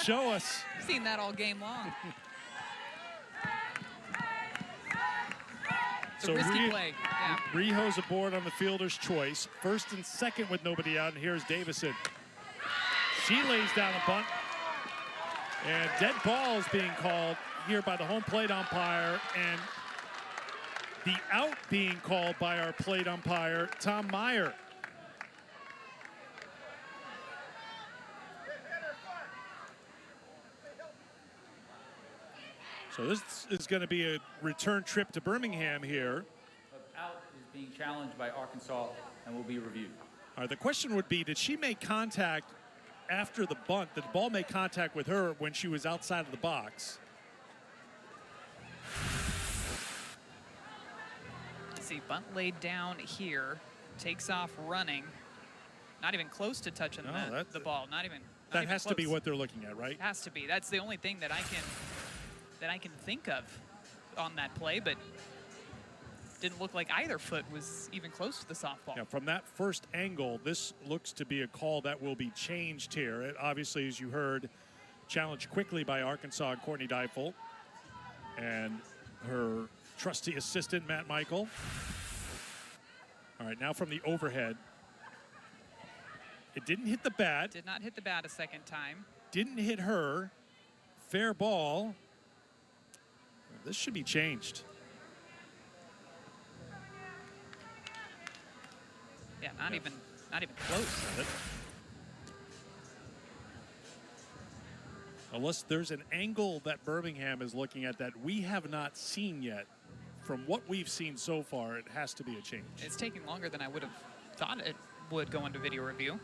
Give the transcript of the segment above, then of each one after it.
Show us. Seen that all game long. It's a risky play. Yeah. Rijo's aboard on the fielder's choice. First and second with nobody out, and here's Davison. She lays down a bunt. And dead ball is being called here by the home plate umpire, and the out being called by our plate umpire, Tom Meyer. So this is going to be a return trip to Birmingham here. Out is being challenged by Arkansas and will be reviewed. All right, the question would be, did she make contact after the bunt? Did the ball make contact with her when she was outside of the box? See, bunt laid down here, takes off running, not even close to touching the ball. Not even. That has to be what they're looking at, right? It has to be. That's the only thing that I can think of on that play, but didn't look like either foot was even close to the softball. Yeah, from that first angle, this looks to be a call that will be changed here. It obviously, as you heard, challenged quickly by Arkansas, Courtney Deifel, and her trusty assistant, Matt Michael. All right, now from the overhead. It didn't hit the bat. Did not hit the bat a second time. Didn't hit her. Fair ball. This should be changed. Yeah, not even close. Unless there's an angle that Birmingham is looking at that we have not seen yet. From what we've seen so far, it has to be a change. It's taking longer than I would have thought it would go into video review.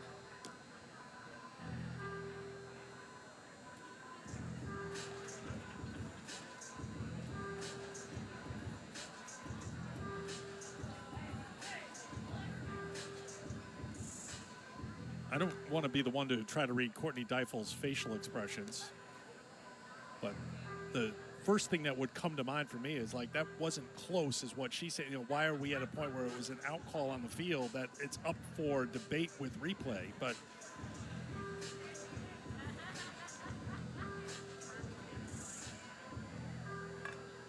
I don't want to be the one to try to read Courtney Deifel's facial expressions, but the first thing that would come to mind for me is like, that wasn't close, is what she said. You know, why are we at a point where it was an out call on the field that it's up for debate with replay? But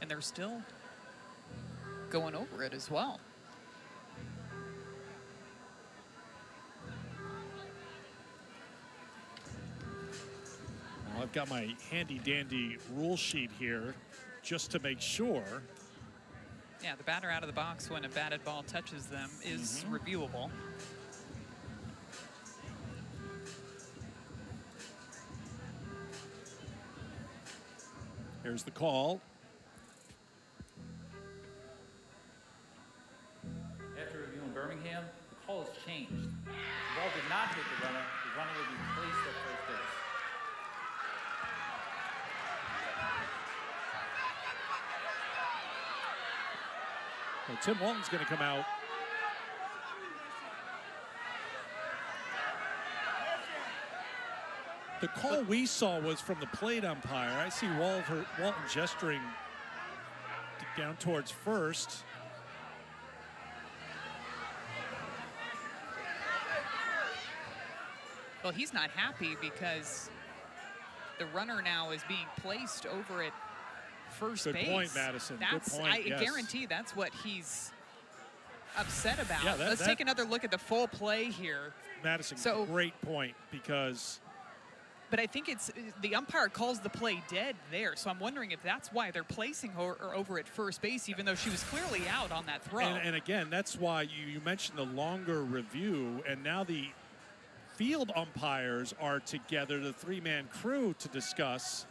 and they're still going over it as well. I've got my handy-dandy rule sheet here just to make sure. Yeah, the batter out of the box when a batted ball touches them is reviewable. Here's the call. After reviewing Birmingham, the call has changed. The ball did not hit the runner. The runner will be placed at first base. Well, Tim Walton's going to come out. The call we saw was from the plate umpire. I see Walton gesturing down towards first. Well, he's not happy because the runner now is being placed over at first base. Good point, Madison. Good point, I yes. guarantee that's what he's upset about. Yeah, Let's take another look at the full play here. Madison, great point, because... But I think it's the umpire calls the play dead there, so I'm wondering if that's why they're placing her over at first base, even though she was clearly out on that throw. And again, that's why you mentioned the longer review, and now the field umpires are together, the three-man crew, to discuss.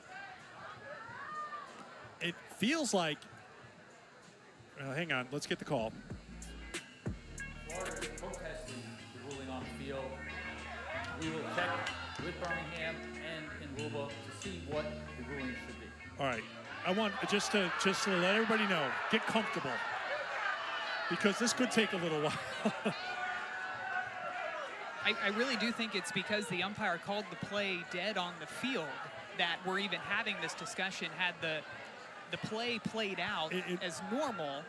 It feels like, hang on, let's get the call. Florida is protesting the ruling on the field. We will check with Birmingham and in Louisville to see what the ruling should be. All right, I want just to let everybody know, get comfortable, because this could take a little while. I really do think it's because the umpire called the play dead on the field that we're even having this discussion. Had the play played out as normal,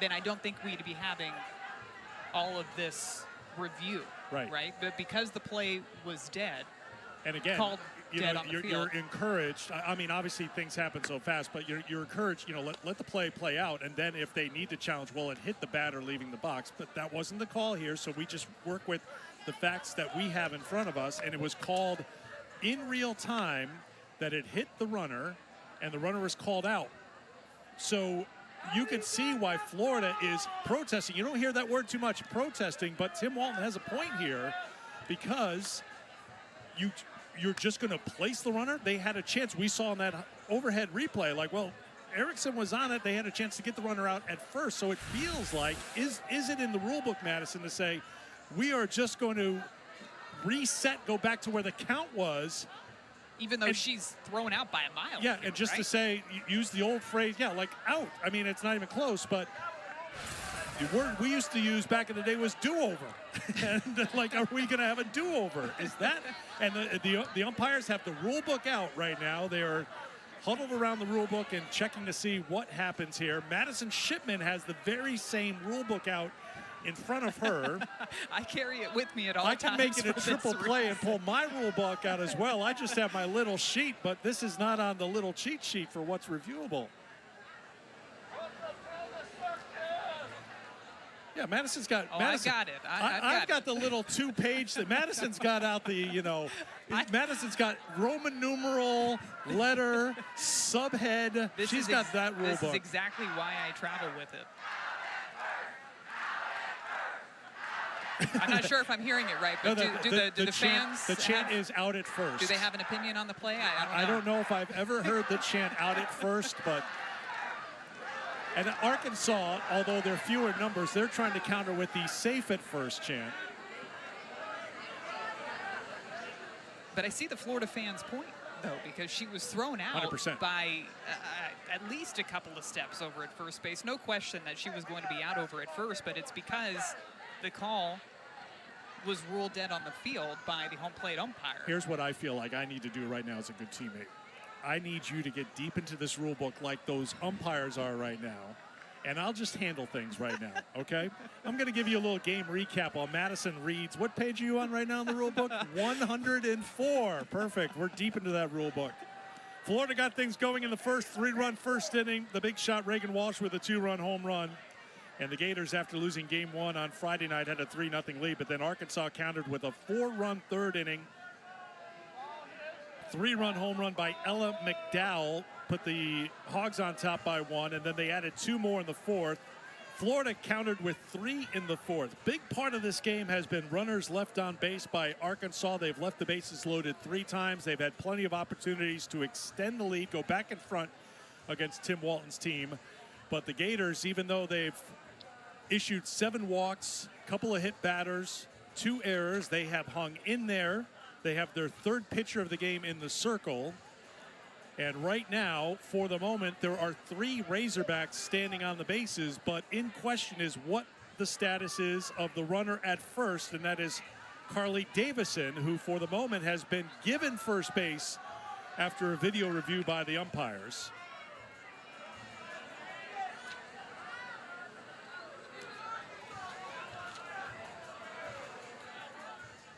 then I don't think we'd be having all of this review. Right. But because the play was dead, and again, called dead on the field. You're encouraged. I mean, obviously things happen so fast, but you're encouraged. Let the play out, and then if they need to challenge, well, it hit the batter leaving the box, but that wasn't the call here. So we just work with the facts that we have in front of us, and it was called in real time that it hit the runner, and the runner was called out. So you can see why Florida is protesting. You don't hear that word too much, protesting, but Tim Walton has a point here because you're just going to place the runner. They had a chance. We saw in that overhead replay, like, well, Erickson was on it. They had a chance to get the runner out at first. So it feels like, is it in the rule book, Madison, to say we are just going to reset, go back to where the count was, even though she's thrown out by a mile. Yeah, here, and just right? to say, use the old phrase, yeah, like out. I mean, it's not even close, but the word we used to use back in the day was do-over. And like, are we going to have a do-over? Is that? And the umpires have the rule book out right now. They are huddled around the rule book and checking to see what happens here. Madison Shipman has the very same rule book out in front of her. I carry it with me at all I times. can make it a for triple this play reason. and pull my rule book out as well. I just have my little sheet, but this is not on the little cheat sheet for what's reviewable. Yeah, Madison's got. Oh, Madison, I got it. I've got the little 2-page that Madison's got out the, Madison's got Roman numeral, letter, subhead. She's got that rule book. This is exactly why I travel with it. I'm not sure if I'm hearing it right, but do the fans... The chant is out at first. Do they have an opinion on the play? I don't know if I've ever heard the chant out at first, but... And Arkansas, although they're fewer numbers, they're trying to counter with the safe at first chant. But I see the Florida fans' point, though, because she was thrown out 100%. by at least a couple of steps over at first base. No question that she was going to be out over at first, but it's because the call was ruled dead on the field by the home plate umpire. Here's what I feel like I need to do right now as a good teammate. I need you to get deep into this rule book like those umpires are right now, and I'll just handle things right now, okay? I'm going to give you a little game recap while Madison reads. What page are you on right now in the rule book? 104. Perfect. We're deep into that rule book. Florida got things going in the first, 3-run first inning. The big shot, Reagan Walsh, with a 2-run home run. And the Gators, after losing game 1 on Friday night, had a 3-0 lead. But then Arkansas countered with a 4-run third inning. 3-run home run by Ella McDowell put the Hogs on top by 1, and then they added 2 more in the 4th. Florida countered with 3 in the 4th. Big part of this game has been runners left on base by Arkansas. They've left the bases loaded 3 times. They've had plenty of opportunities to extend the lead, go back in front against Tim Walton's team. But the Gators, even though they've issued 7 walks, couple of hit batters, 2 errors, they have hung in there. They have their 3rd pitcher of the game in the circle. And right now, for the moment, there are 3 Razorbacks standing on the bases, but in question is what the status is of the runner at first, and that is Carly Davison, who for the moment has been given first base after a video review by the umpires.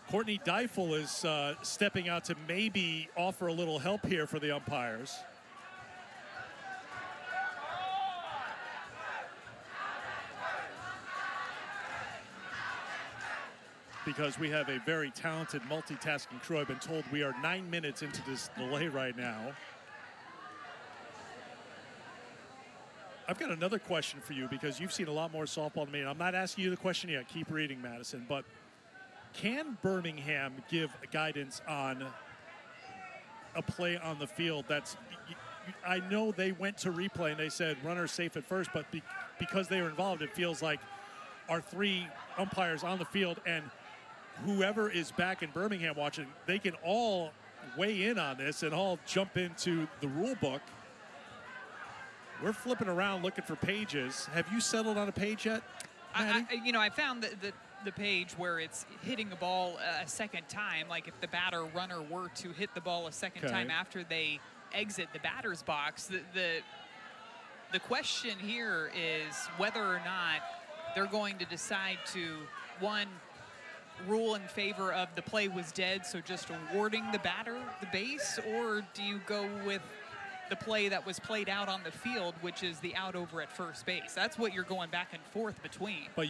Courtney Deifel is stepping out to maybe offer a little help here for the umpires. Because we have a very talented multitasking crew. I've been told we are 9 minutes into this delay right now. I've got another question for you because you've seen a lot more softball than me. And I'm not asking you the question yet. Keep reading, Madison. But can Birmingham give guidance on a play on the field that's, I know they went to replay and they said runner safe at first, but because they were involved, it feels like our 3 umpires on the field and whoever is back in Birmingham watching, they can all weigh in on this and all jump into the rule book. We're flipping around looking for pages. Have you settled on a page yet, Maddie? I found the page where it's hitting the ball a second time, like if the batter runner were to hit the ball a second time after they exit the batter's box. The question here is whether or not they're going to decide to, one, rule in favor of the play was dead, so just awarding the batter the base, or do you go with the play that was played out on the field, which is the out over at first base? That's what you're going back and forth between. But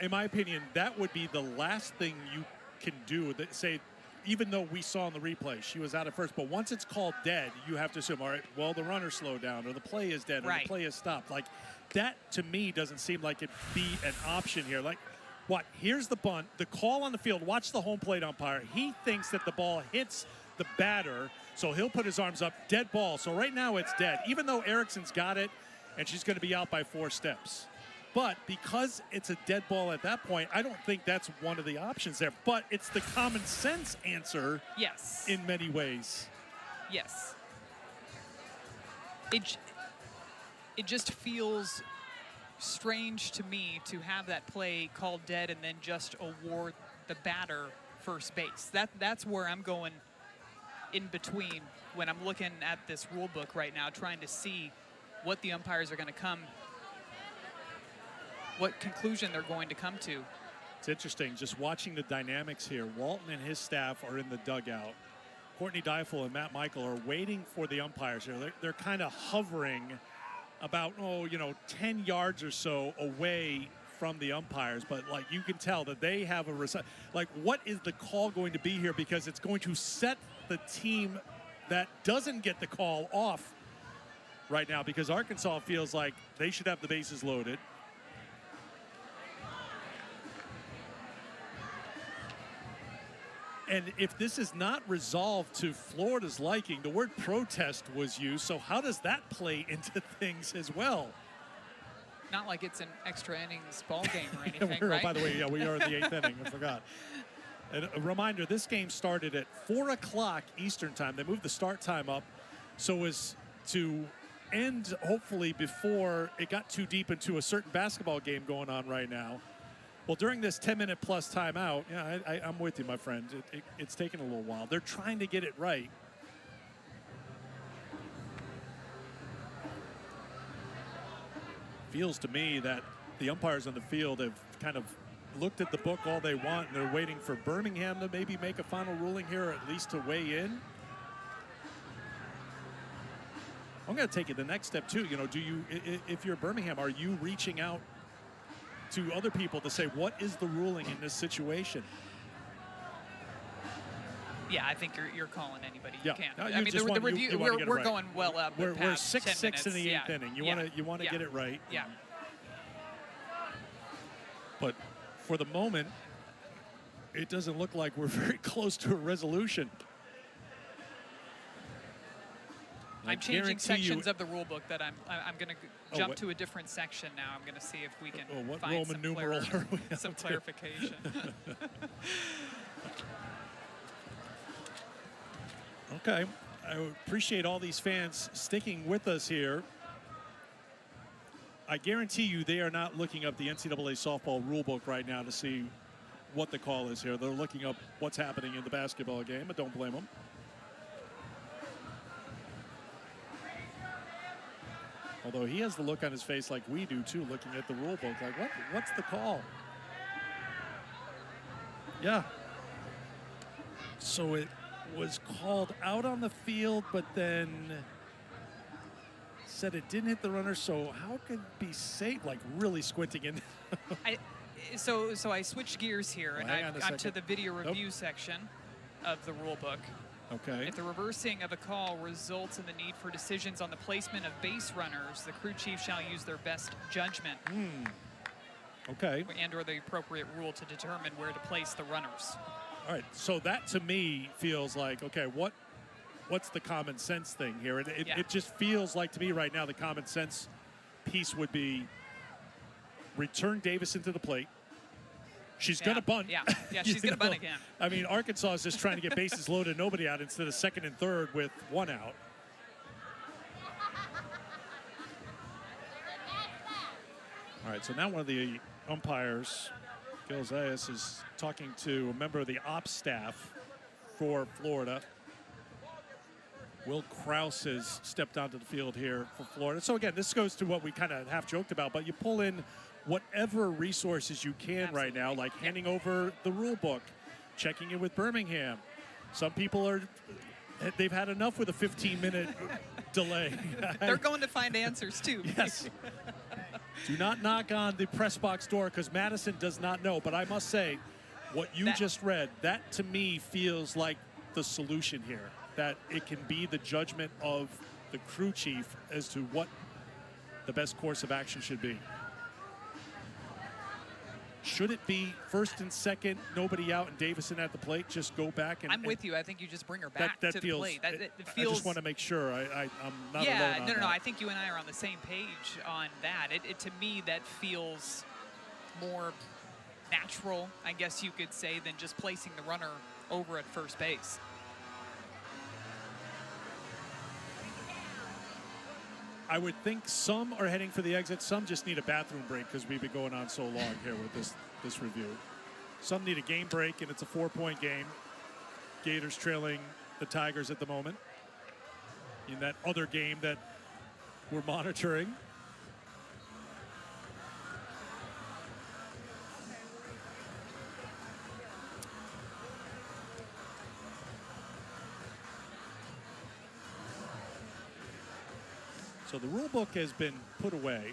in my opinion, that would be the last thing you can do. That say, even though we saw in the replay she was out at first, but once it's called dead, you have to assume, all right, well, the runner slowed down, or the play is dead, or the play is stopped. Like, that to me doesn't seem like it'd be an option here. Like, what? Here's the bunt, the call on the field. Watch the home plate umpire. He thinks that the ball hits the batter, so he'll put his arms up. Dead ball. So right now it's dead, even though Erickson's got it, and she's going to be out by 4 steps. But because it's a dead ball at that point, I don't think that's one of the options there. But it's the common sense answer. Yes. In many ways. Yes. It just feels strange to me to have that play called dead and then just award the batter first base. That's where I'm going in between when I'm looking at this rule book right now, trying to see what the umpires are going to come, what conclusion they're going to come to. It's interesting just watching the dynamics here. Walton and his staff are in the dugout. Courtney Deifel and Matt Michael are waiting for the umpires here. They're kind of hovering about, 10 yards or so away from the umpires, but like you can tell that they have like, what is the call going to be here? Because it's going to set the team that doesn't get the call off right now, because Arkansas feels like they should have the bases loaded. And if this is not resolved to Florida's liking, the word protest was used, so how does that play into things as well? Not like it's an extra innings ball game or anything, right? By the way, yeah, we are in the 8th inning, I forgot. And a reminder, this game started at 4 o'clock Eastern time. They moved the start time up so as to end, hopefully, before it got too deep into a certain basketball game going on right now. Well, during this 10-minute plus timeout, yeah, I'm with you, my friend. It's taken a little while. They're trying to get it right. Feels to me that the umpires on the field have kind of looked at the book all they want, and they're waiting for Birmingham to maybe make a final ruling here, or at least to weigh in. I'm going to take it the next step, too. Do you, if you're Birmingham, are you reaching out to other people to say, what is the ruling in this situation? Yeah, I think you're calling anybody you can. No, I mean, the review, we're going well up. We're 6-6 in the 8th inning. You want to get it right. Yeah. But for the moment, it doesn't look like we're very close to a resolution. I'm changing sections of the rule book that I'm going to jump to a different section now. I'm going to see if we can find Roman some, numeral are we some clarification. Okay. I appreciate all these fans sticking with us here. I guarantee you they are not looking up the NCAA softball rule book right now to see what the call is here. They're looking up what's happening in the basketball game, but don't blame them. Although he has the look on his face like we do too, looking at the rule book, like what's the call? Yeah. So it was called out on the field, but then said it didn't hit the runner, so how could it be safe? Like really squinting in. So I switched gears here, and I'm to the video review Nope. section of the rule book. Okay. If the reversing of a call results in the need for decisions on the placement of base runners, the crew chief shall use their best judgment. Okay. And/or the appropriate rule to determine where to place the runners. All right. So that to me feels like, okay, what's the common sense thing here? It just feels like to me right now the common sense piece would be return Davison to the plate. She's going to bunt. Yeah, she's going to bunt again. I mean, Arkansas is just trying to get bases loaded, nobody out, instead of second and third with one out. All right, so now one of the umpires, Gil Zayas, is talking to a member of the ops staff for Florida. Will Krause has stepped onto the field here for Florida. So again, this goes to what we kind of half joked about, but you pull in whatever resources you can right now, like handing over the rule book, checking in with Birmingham. Some people they've had enough with a 15-minute delay. They're going to find answers too. Yes. Do not knock on the press box door because Madison does not know. But I must say, what you just read, that to me feels like the solution here. That it can be the judgment of the crew chief as to what the best course of action should be. Should it be first and second, nobody out, and Davison at the plate? Just go back and. I'm with you. I think you just bring her back that to feels, the plate. That I just want to make sure I'm not alone on no. that. I think you and I are on the same page on that. To me, that feels more natural, I guess you could say, than just placing the runner over at first base. I would think some are heading for the exit. Some just need a bathroom break because we've been going on so long here with this review. Some need a game break, and it's a 4-point game. Gators trailing the Tigers at the moment in that other game that we're monitoring. So the rule book has been put away.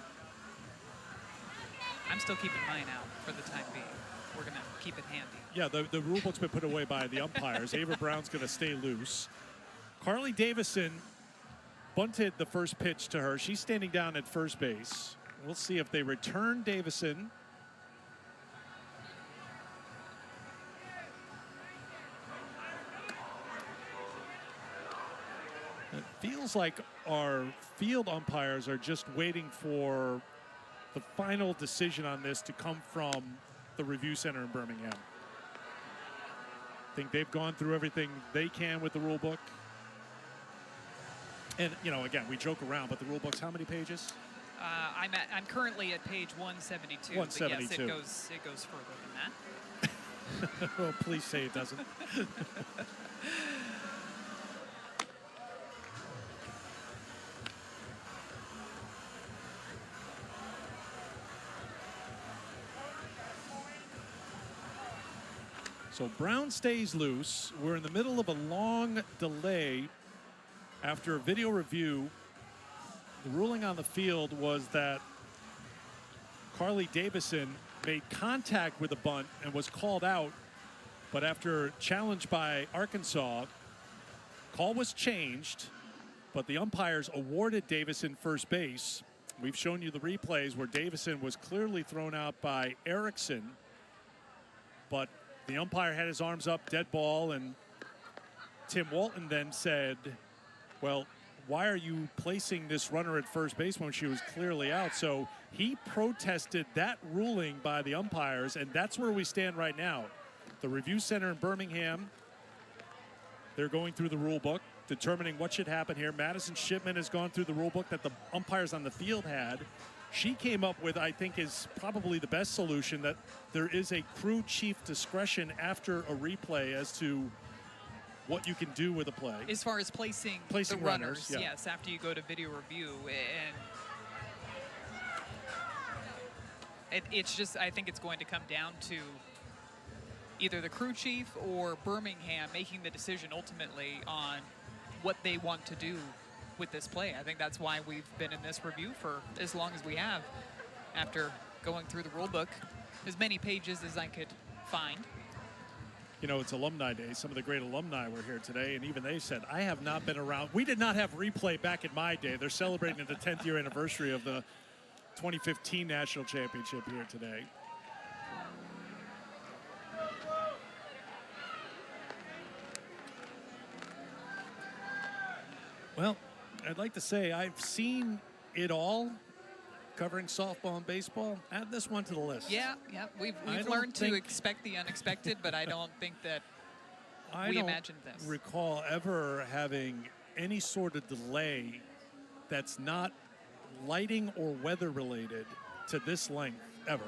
I'm still keeping mine out for the time being. We're going to keep it handy. Yeah, the rule book's been put away by the umpires. Ava Brown's going to stay loose. Carly Davison bunted the first pitch to her. She's standing down at first base. We'll see if they return Davison. It feels like our field umpires are just waiting for the final decision on this to come from the review center in Birmingham. I think they've gone through everything they can with the rule book. And, you know, again, we joke around, but the rule book's how many pages? I'm currently at page 172. 172. But yes, it goes further than that. Oh, please say it doesn't. So Brown stays loose. We're in the middle of a long delay after a video review. The ruling on the field was that Carly Davison made contact with the bunt and was called out. But after challenge by Arkansas, call was changed, but the umpires awarded Davison first base. We've shown you the replays where Davison was clearly thrown out by Erickson, but the umpire had his arms up, dead ball, and Tim Walton then said, well, why are you placing this runner at first base when she was clearly out? So he protested that ruling by the umpires, and that's where we stand right now. The review center in Birmingham, they're going through the rule book, determining what should happen here. Madison Shipman has gone through the rule book that the umpires on the field had. She came up with, I think, is probably the best solution, that there is a crew chief discretion after a replay as to what you can do with a play. As far as placing the runners, yeah. Yes, after you go to video review. And it's just, I think it's going to come down to either the crew chief or Birmingham making the decision ultimately on what they want to do with this play. I think that's why we've been in this review for as long as we have, after going through the rule book as many pages as I could find. You know, it's Alumni Day. Some of the great alumni were here today, and even they said, I have not been around. We did not have replay back in my day. They're celebrating the 10th year anniversary of the 2015 National Championship here today. Well, I'd like to say I've seen it all covering softball and baseball. Add this one to the list. Yeah. We've learned to expect the unexpected, but I don't think that we imagined this. I don't recall ever having any sort of delay that's not lighting or weather related to this length ever.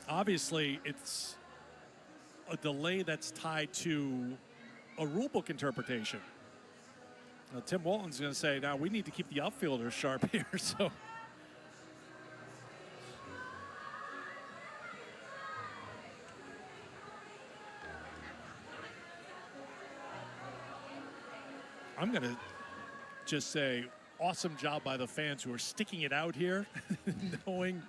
Obviously, it's a delay that's tied to a rule book interpretation. Now, Tim Walton's going to say, now we need to keep the outfielders sharp here. So I'm going to just say awesome job by the fans who are sticking it out here, knowing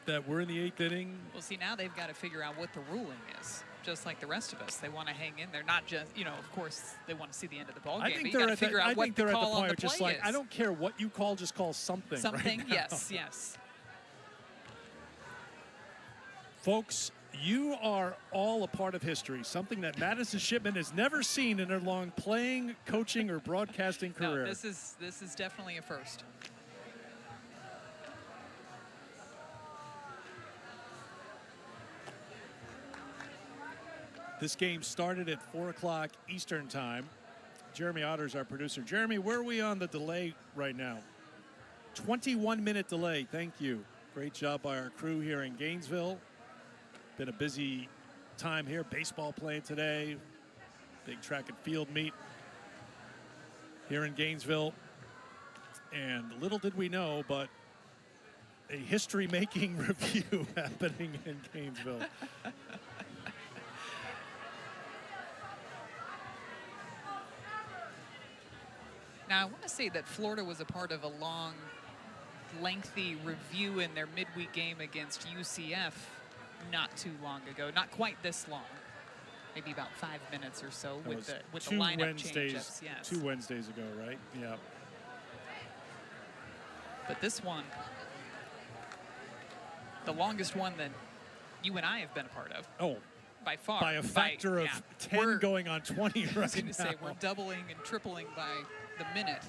that we're in the 8th inning. Well, see, now they've got to figure out what the ruling is, just like the rest of us. They want to hang in there, not just, of course, they want to see the end of the ball game. I think but you they're got to at the, figure I out what think the they're at the call on point the of just play like, is. I don't care what you call, just call something. Something, right now. yes. Folks, you are all a part of history, something that Madison Shipman has never seen in her long playing, coaching, or broadcasting career. No, this is definitely a first. This game started at 4 o'clock Eastern time. Jeremy Otter's our producer. Jeremy, where are we on the delay right now? 21-minute delay. Thank you. Great job by our crew here in Gainesville. Been a busy time here. Baseball playing today. Big track and field meet here in Gainesville. And little did we know, but a history-making review happening in Gainesville. Now, I want to say that Florida was a part of a long, lengthy review in their midweek game against UCF not too long ago. Not quite this long. Maybe about 5 minutes or so with the lineup changes. Yes. 2 Wednesdays ago, right? Yeah. But this one, the longest one that you and I have been a part of. Oh, by far. By a factor of 10 going on 20 right now. I was going to say, we're doubling and tripling by the minute.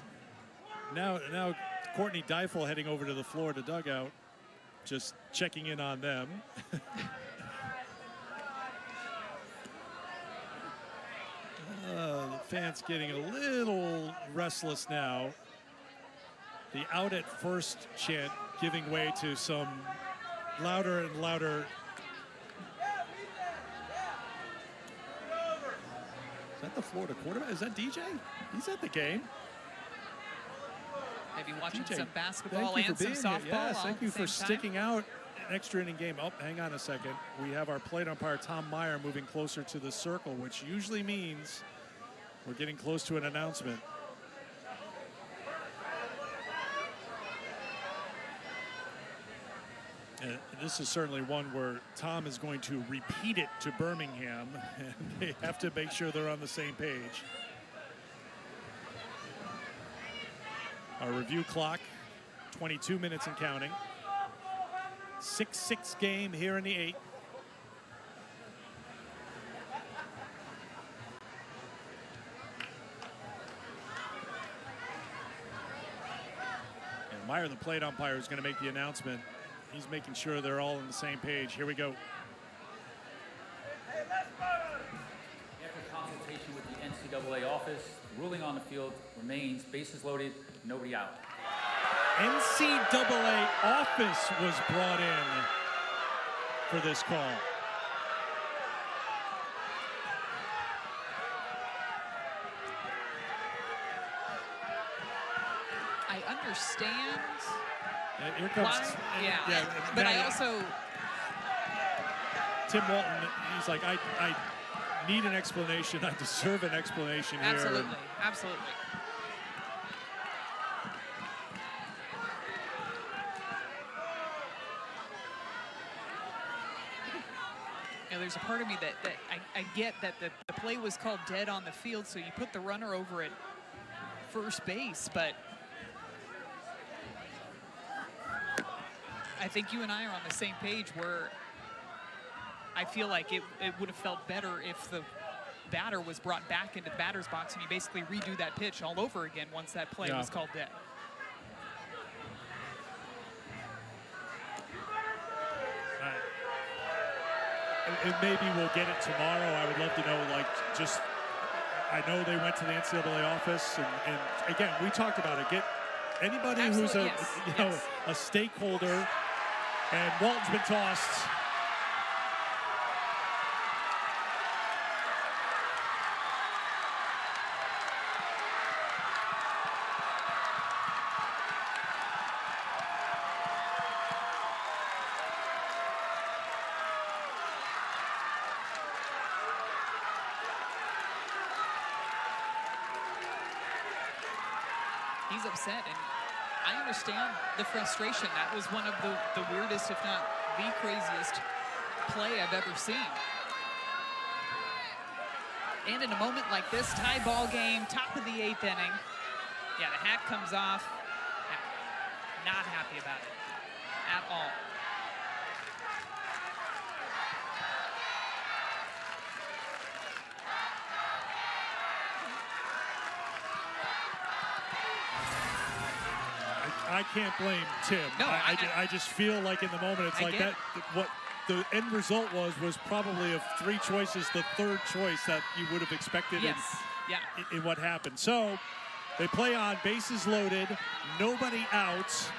Now Courtney Deifel heading over to the Florida dugout, just checking in on them. The fans getting a little restless now. The out at first chant giving way to some louder and louder. Is that the Florida quarterback? Is that DJ? He's at the game. Maybe watching DJ, some basketball and some softball. Yes, thank you for sticking time. out an extra inning game. Oh, hang on a second. We have our plate umpire, Tom Meyer, moving closer to the circle, which usually means we're getting close to an announcement. And this is certainly one where Tom is going to repeat it to Birmingham, and they have to make sure they're on the same page. Our review clock, 22 minutes and counting. 6-6 game here in the 8th. And Meyer, the plate umpire, is going to make the announcement. He's making sure they're all on the same page. Here we go. After consultation with the NCAA office, ruling on the field remains bases loaded, nobody out. NCAA office was brought in for this call. I understand. And here comes. Yeah, but I also. Tim Walton, he's like, I need an explanation. I deserve an explanation here. Absolutely, absolutely. There's a part of me that I get that the play was called dead on the field, so you put the runner over at first base, but I think you and I are on the same page where I feel like it would have felt better if the batter was brought back into the batter's box and you basically redo that pitch all over again once that play was called dead. And maybe we'll get it tomorrow. I would love to know, I know they went to the NCAA office, and again, we talked about it. Get anybody who's a stakeholder, and Walton's been tossed. He's upset, and I understand the frustration. That was one of the weirdest, if not the craziest play I've ever seen. And in a moment like this, tie ball game, top of the 8th inning. Yeah, the hat comes off. Yeah, not happy about it at all. I can't blame Tim. No, I just feel like in the moment, it's like that. What the end result was probably of 3 choices, the 3rd choice that you would have expected in what happened. So they play on, bases loaded, nobody outs.